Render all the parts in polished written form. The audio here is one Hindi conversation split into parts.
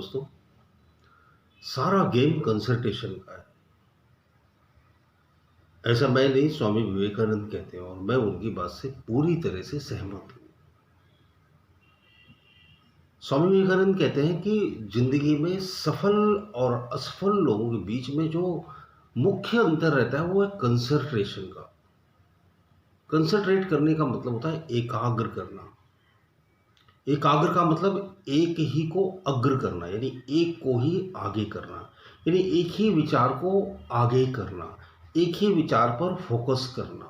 दोस्तों, सारा गेम कंसंट्रेशन का है। ऐसा मैं नहीं, स्वामी विवेकानंद कहते हैं और मैं उनकी बात से पूरी तरह से सहमत हूँ। स्वामी विवेकानंद कहते हैं कि ज़िंदगी में सफल और असफल लोगों के बीच में जो मुख्य अंतर रहता है वो है कंसंट्रेशन का। कंसंट्रेट करने का मतलब होता है एकाग्र करना। एकाग्र का मतलब एक ही को अग्र करना, यानी एक को ही आगे करना, यानी एक ही विचार को आगे करना, एक ही विचार पर फोकस करना,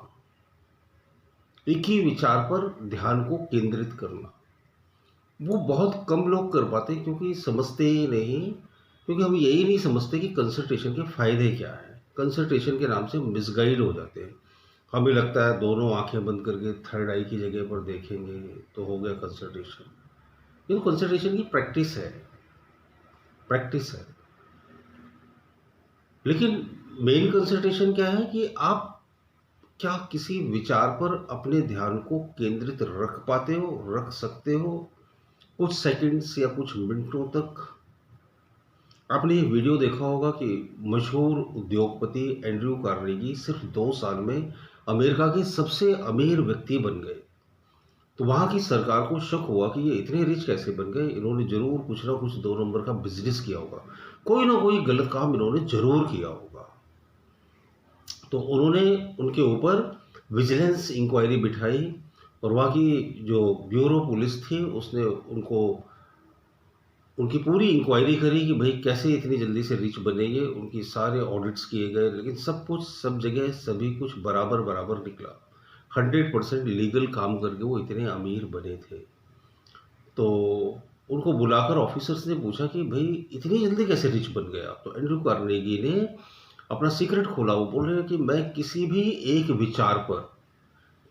एक ही विचार पर ध्यान को केंद्रित करना। वो बहुत कम लोग कर पाते क्योंकि समझते ही नहीं, क्योंकि हम यही नहीं समझते कि कंसंट्रेशन के फायदे क्या है। कंसंट्रेशन के नाम से मिसगाइड हो जाते हैं। हमें लगता है दोनों आंखें बंद करके थर्ड आई की जगह पर देखेंगे तो हो गया कंसंट्रेशन। ये कंसंट्रेशन की प्रैक्टिस है, प्रैक्टिस है। लेकिन मेन कंसंट्रेशन क्या है कि आप क्या किसी विचार पर अपने ध्यान को केंद्रित रख पाते हो, रख सकते हो कुछ सेकंड्स या कुछ मिनटों तक। आपने ये वीडियो देखा होगा कि मशहूर उद्योगपति एंड्रयू कार्नेगी सिर्फ 2 साल में अमेरिका के सबसे अमीर व्यक्ति बन गए। तो वहाँ की सरकार को शक हुआ कि ये इतने रिच कैसे बन गए, इन्होंने जरूर कुछ ना कुछ 2 नंबर का बिजनेस किया होगा, कोई ना कोई गलत काम इन्होंने जरूर किया होगा। तो उन्होंने उनके ऊपर विजिलेंस इंक्वायरी बिठाई और वहाँ की जो ब्यूरो पुलिस थी उसने उनकी पूरी इंक्वायरी करी कि भाई कैसे इतनी जल्दी से रिच बनेंगे। उनकी सारे ऑडिट्स किए गए, लेकिन सब कुछ सब जगह सभी कुछ बराबर बराबर निकला। 100% लीगल काम करके वो इतने अमीर बने थे। तो उनको बुलाकर ऑफिसर्स ने पूछा कि भाई इतनी जल्दी कैसे रिच बन गया। तो एंड्रयू कार्नेगी ने अपना सीक्रेट खोला। वो बोल रहे हैं कि मैं किसी भी एक विचार पर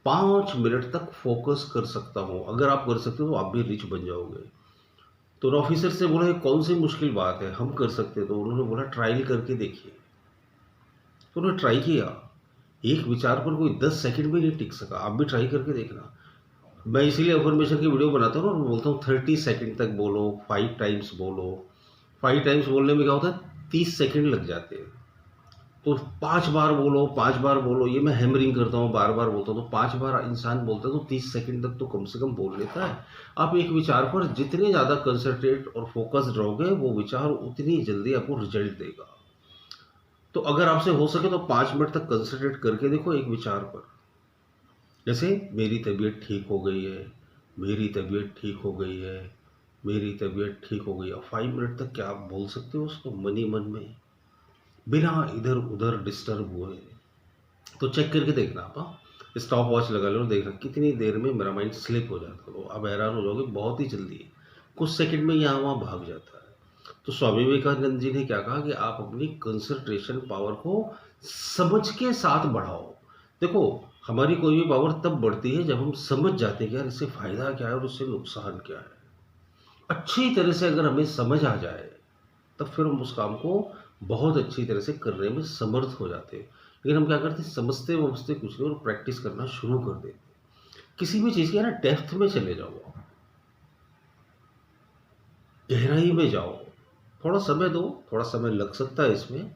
5 मिनट तक फोकस कर सकता हूँ। अगर आप कर सकते हो तो आप भी रिच बन जाओगे। तो ऑफिसर से बोला ये कौन सी मुश्किल बात है, हम कर सकते। तो उन्होंने बोला ट्रायल करके देखिए। तो उन्होंने ट्राई किया। एक विचार पर कोई 10 सेकंड भी नहीं टिक सका। आप भी ट्राई करके देखना। मैं इसीलिए अफर्मेशन की वीडियो बनाता हूँ और बोलता हूँ 30 सेकंड तक बोलो, 5 टाइम्स बोलो। 5 टाइम्स बोलने में क्या होता है, 30 सेकंड लग जाते हैं। तो 5 बार बोलो, 5 बार बोलो। ये मैं हैमरिंग करता हूँ, बार बार बोलता हूँ। तो 5 बार इंसान बोलता है तो 30 सेकंड तक तो कम से कम बोल लेता है। आप एक विचार पर जितने ज़्यादा कंसंट्रेट और फोकस्ड रहोगे वो विचार उतनी जल्दी आपको रिजल्ट देगा। तो अगर आपसे हो सके तो 5 मिनट तक कंसंट्रेट करके देखो एक विचार पर। जैसे मेरी तबीयत ठीक हो गई है, मेरी तबीयत ठीक हो गई है, मेरी तबीयत ठीक हो गई है। 5 मिनट तक क्या आप बोल सकते हो उसको मन ही मन में, बिना इधर उधर डिस्टर्ब हुए। तो चेक करके देखना आप। स्टॉप वॉच लगा लो और देखना कितनी देर में मेरा माइंड स्लिप हो जाता है। तो आप हैरान हो जाओगे, बहुत ही जल्दी कुछ सेकंड में यहाँ वहाँ भाग जाता है। तो स्वामी विवेकानंद जी ने क्या कहा कि आप अपनी कंसंट्रेशन पावर को समझ के साथ बढ़ाओ। देखो, हमारी कोई भी पावर तब बढ़ती है जब हम समझ जाते हैं कि यार इससे फायदा क्या है और उससे नुकसान क्या है। अच्छी तरह से अगर हमें समझ आ जाए तब फिर हम उस काम को बहुत अच्छी तरह से करने में समर्थ हो जाते हैं। लेकिन हम क्या करते हैं, समझते वमझते कुछ नहीं और प्रैक्टिस करना शुरू कर देते हैं। किसी भी चीज़ के ना डेप्थ में चले जाओ, गहराई में जाओ। थोड़ा समय दो, थोड़ा समय लग सकता है इसमें।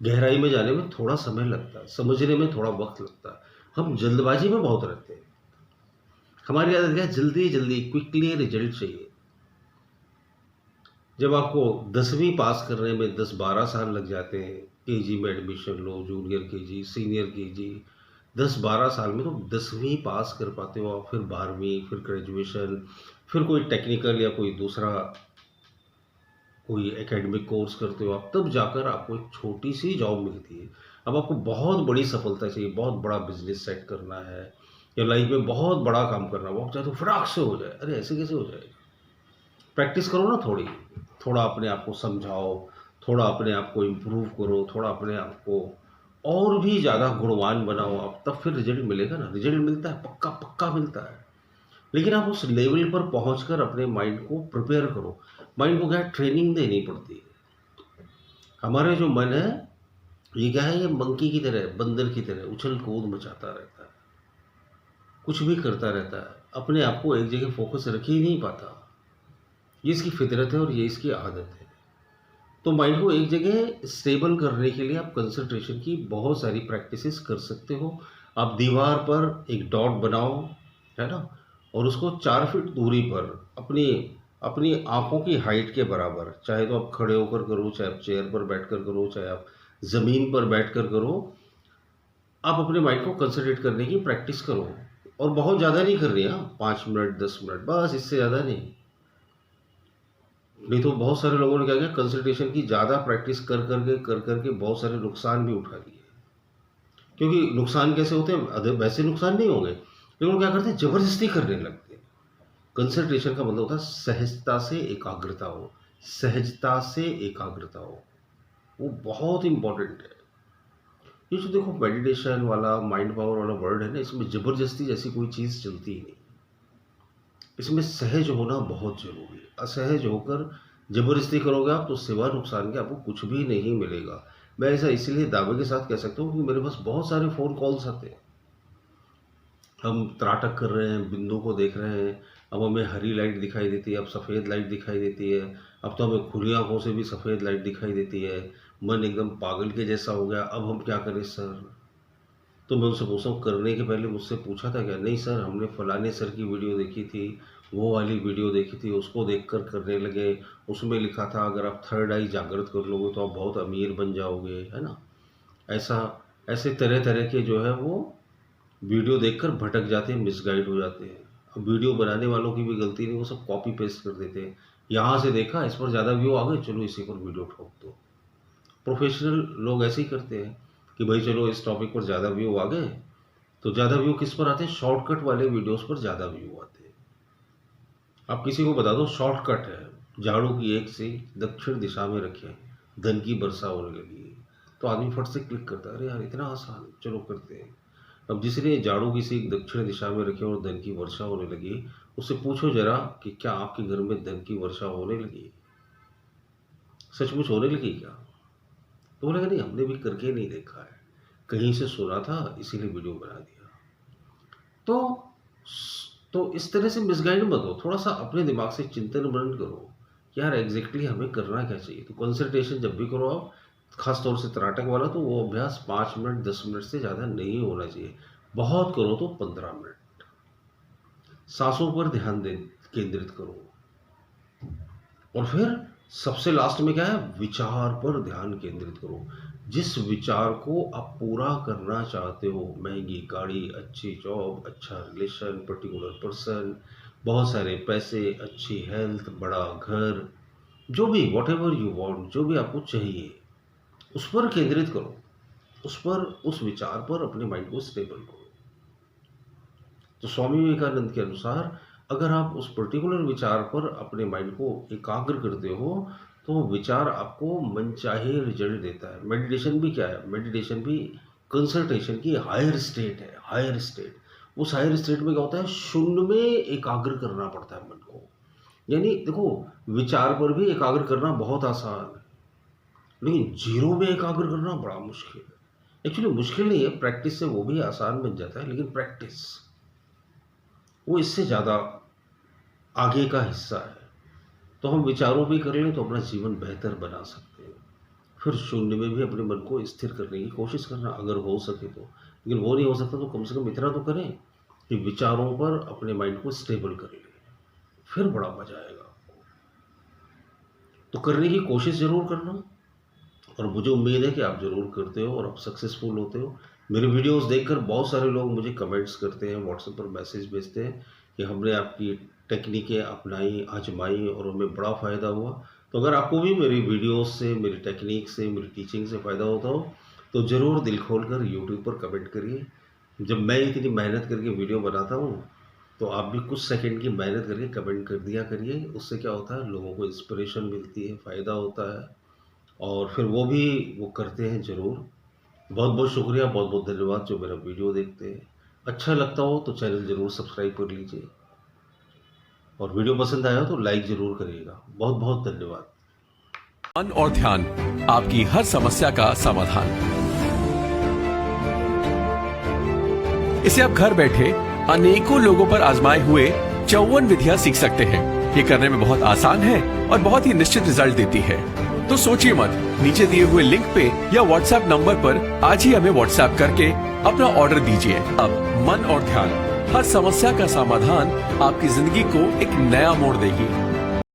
गहराई में जाने में थोड़ा समय लगता है, समझने में थोड़ा वक्त लगता है। हम जल्दबाजी में बहुत रहते हैं। हमारी आदत क्या है, जल्दी जल्दी क्विकली रिजल्ट चाहिए। जब आपको 10वीं पास करने में 10-12 साल लग जाते हैं, केजी में एडमिशन लो, जूनियर केजी, सीनियर केजी, 10-12 साल में तो 10वीं पास कर पाते हो आप। फिर 12वीं, फिर ग्रेजुएशन, फिर कोई टेक्निकल या कोई दूसरा कोई एकेडमिक कोर्स करते हो आप, तब जाकर आपको एक छोटी सी जॉब मिलती है। अब आपको बहुत बड़ी सफलता चाहिए, बहुत बड़ा बिजनेस सेट करना है या लाइफ में बहुत बड़ा काम करना है, वो आप चाहे तो फटाक से हो जाए। अरे ऐसे कैसे हो जाएगा? प्रैक्टिस करो ना थोड़ी, थोड़ा अपने आप को समझाओ, थोड़ा अपने आप को इम्प्रूव करो, थोड़ा अपने आप को और भी ज़्यादा गुणवान बनाओ आप, तब फिर रिजल्ट मिलेगा ना। रिजल्ट मिलता है, पक्का पक्का मिलता है। लेकिन आप उस लेवल पर पहुंचकर अपने माइंड को प्रिपेयर करो। माइंड को क्या है, ट्रेनिंग देनी पड़ती है। हमारा जो मन है ये क्या है, ये मंकी की तरह, बंदर की तरह उछल कूद मचाता रहता है, कुछ भी करता रहता है, अपने आप को एक जगह फोकस रख ही नहीं पाता। ये इसकी फितरत है और ये इसकी आदत है। तो माइंड को एक जगह स्टेबल करने के लिए आप कंसंट्रेशन की बहुत सारी प्रैक्टिसेस कर सकते हो। आप दीवार पर एक डॉट बनाओ, है ना, और उसको 4 फीट दूरी पर अपनी अपनी आंखों की हाइट के बराबर, चाहे तो आप खड़े होकर करो, चाहे आप चेयर पर बैठकर करो, चाहे आप ज़मीन पर बैठकर करो, आप अपने माइंड को कंसंट्रेट करने की प्रैक्टिस करो। और बहुत ज़्यादा नहीं कर रही, हाँ, 5 मिनट 10 मिनट बस, इससे ज़्यादा नहीं। नहीं तो बहुत सारे लोगों ने क्या किया, कंसंट्रेशन की ज़्यादा प्रैक्टिस कर करके बहुत सारे नुकसान भी उठा लिए। क्योंकि नुकसान कैसे होते हैं, वैसे नुकसान नहीं होंगे, लेकिन वो क्या करते हैं, ज़बरदस्ती करने लगते हैं। कंसंट्रेशन का मतलब होता है सहजता से एकाग्रता हो, सहजता से एकाग्रता हो, वो बहुत इंपॉर्टेंट है। ये जो देखो मेडिटेशन वाला, माइंड पावर वाला वर्ड है ना, इसमें ज़बरदस्ती जैसी कोई चीज़ चलती ही नहीं। इसमें सहज होना बहुत ज़रूरी है। असहज होकर ज़बरदस्ती करोगे आप तो सिवा नुकसान के आपको कुछ भी नहीं मिलेगा। मैं ऐसा इसलिए दावे के साथ कह सकता हूँ कि मेरे पास बहुत सारे फ़ोन कॉल्स आते हैं। हम त्राटक कर रहे हैं, बिंदु को देख रहे हैं, अब हमें हरी लाइट दिखाई देती है, अब सफ़ेद लाइट दिखाई देती है, अब तो हमें खुली आँखों से भी सफ़ेद लाइट दिखाई देती है, मन एकदम पागल के जैसा हो गया, अब हम क्या करें सर? तो मैं उनसे पूछता हूँ, करने के पहले मुझसे पूछा था क्या? नहीं सर, हमने फलाने सर की वीडियो देखी थी, वो वाली वीडियो देखी थी, उसको देखकर करने लगे, उसमें लिखा था अगर आप थर्ड आई जागृत कर लोगे तो आप बहुत अमीर बन जाओगे, है ना। ऐसा ऐसे तरह तरह के जो है वो वीडियो देखकर भटक जाते हैं, मिसगाइड हो जाते हैं। अब वीडियो बनाने वालों की भी गलती नहीं, वो सब कॉपी पेस्ट कर देते हैं। यहाँ से देखा, इस पर ज़्यादा व्यू आ गए, चलो इसी पर वीडियो ठोक दो। प्रोफेशनल लोग ऐसे ही करते हैं कि भाई चलो इस टॉपिक पर ज़्यादा व्यू आ गए, तो ज़्यादा व्यू किस पर आते हैं? शॉर्टकट वाले वीडियोस पर ज़्यादा व्यू आते हैं। आप किसी को बता दो शॉर्टकट है, झाड़ू की एक से दक्षिण दिशा में रखें, धन की वर्षा होने लगी, तो आदमी फट से क्लिक करता है, अरे यार इतना आसान, चलो करते हैं। अब जिसने झाड़ू किसी दक्षिण दिशा में रखे और धन की वर्षा होने लगी, उससे पूछो जरा कि क्या आपके घर में धन की वर्षा होने लगी? सचमुच होने लगी क्या? तो बोलेगा नहीं, हमने भी करके नहीं देखा है, कहीं से सुना था इसीलिए वीडियो बना दिया। तो इस तरह से मिसगाइड मत हो, थोड़ा सा अपने दिमाग से चिंतन मनन करो कि यार एग्जैक्टली हमें करना क्या चाहिए। तो कंसंट्रेशन जब भी करो आप, खासतौर से त्राटक वाला, तो वो अभ्यास 5 मिनट 10 मिनट से ज़्यादा नहीं होना चाहिए। बहुत करो तो 15 मिनट। सांसों पर ध्यान केंद्रित करो। और फिर सबसे लास्ट में क्या है, विचार पर ध्यान केंद्रित करो। जिस विचार को आप पूरा करना चाहते हो, महंगी गाड़ी, अच्छी जॉब, अच्छा रिलेशन, पर्टिकुलर पर्सन, बहुत सारे पैसे, अच्छी हेल्थ, बड़ा घर, जो भी वॉट एवर यू वॉन्ट, जो भी आपको चाहिए, उस पर केंद्रित करो। उस विचार पर अपने माइंड को स्टेबल करो। तो स्वामी विवेकानंद के अनुसार अगर आप उस पर्टिकुलर विचार पर अपने माइंड को एकाग्र करते हो तो विचार आपको मनचाहे रिजल्ट देता है। मेडिटेशन भी क्या है? मेडिटेशन भी कंसंट्रेशन की हायर स्टेट है, हायर स्टेट। उस हायर स्टेट में क्या होता है, शून्य में एकाग्र करना पड़ता है मन को। यानी देखो, विचार पर भी एकाग्र करना बहुत आसान है, लेकिन जीरो में एकाग्र करना बड़ा मुश्किल है। एक्चुअली मुश्किल नहीं है, प्रैक्टिस से वो भी आसान बन जाता है, लेकिन प्रैक्टिस वो इससे ज़्यादा आगे का हिस्सा है। तो हम विचारों भी कर लें तो अपना जीवन बेहतर बना सकते हैं। फिर शून्य में भी अपने मन को स्थिर करने की कोशिश करना, अगर हो सके तो। लेकिन वो नहीं हो सकता तो कम से कम इतना तो करें कि विचारों पर अपने माइंड को स्टेबल कर लें, फिर बड़ा मजा आएगा आपको। तो करने की कोशिश ज़रूर करना, और मुझे उम्मीद है कि आप ज़रूर करते हो और आप सक्सेसफुल होते हो। मेरे वीडियोस देखकर बहुत सारे लोग मुझे कमेंट्स करते हैं, व्हाट्सएप पर मैसेज भेजते हैं कि हमने आपकी टेक्निकें अपनाई, आजमाई और हमें बड़ा फ़ायदा हुआ। तो अगर आपको भी मेरी वीडियोस से, मेरी टेक्निक से, मेरी टीचिंग से फ़ायदा होता हो तो ज़रूर दिल खोल कर यूट्यूब पर कमेंट करिए। जब मैं इतनी मेहनत करके वीडियो बनाता हूँ तो आप भी कुछ सेकंड की मेहनत करके कमेंट कर दिया करिए। उससे क्या होता है, लोगों को इंस्पिरेशन मिलती है, फ़ायदा होता है, और फिर वो करते हैं ज़रूर। बहुत बहुत शुक्रिया, बहुत बहुत धन्यवाद जो मेरा वीडियो देखते हैं। अच्छा लगता हो तो चैनल ज़रूर सब्सक्राइब कर लीजिए, और वीडियो पसंद आया तो लाइक ज़रूर करिएगा। बहुत बहुत धन्यवाद। मन और ध्यान, आपकी हर समस्या का समाधान। इसे आप घर बैठे अनेकों लोगों पर आजमाए हुए 54 विधियां सीख सकते हैं। ये करने में बहुत आसान है और बहुत ही निश्चित रिजल्ट देती है। तो सोचिए मत, नीचे दिए हुए लिंक पे या व्हाट्सएप नंबर पर आज ही हमें व्हाट्सएप करके अपना ऑर्डर दीजिए। अब मन और ध्यान, हर समस्या का समाधान आपकी जिंदगी को एक नया मोड़ देगी।